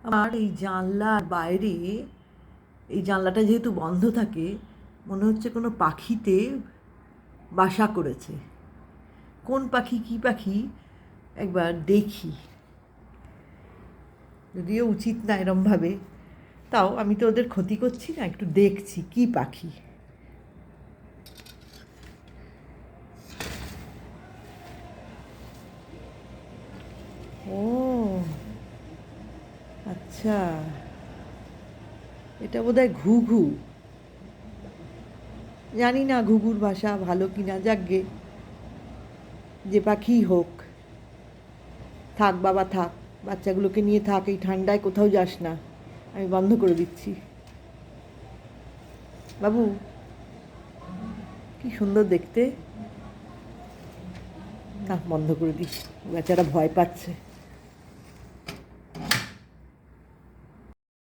আমার এই জানলার বাইরে, এই জানলাটা যেহেতু বন্ধ থাকে, মনে হচ্ছে কোনো পাখিতে বাসা করেছে। কোন পাখি কী পাখি একবার দেখি, যদিও উচিত না এরমভাবে, তাও আমি তো ওদের ক্ষতি করছি না, একটু দেখছি কী পাখি। ও আচ্ছা, এটা বোধহয় ঘুঘু। জানি না ঘুঘুর ভাষা ভালো কি না, যাকগে, যে পাখিই হোক, থাক বাবা থাক, বাচ্চাগুলোকে নিয়ে থাক, এই ঠান্ডায় কোথাও যাস না, আমি বন্ধ করে দিচ্ছি। বাবু, কি সুন্দর দেখতে, না বন্ধ করে দিস, বেচারা ভয় পাচ্ছে।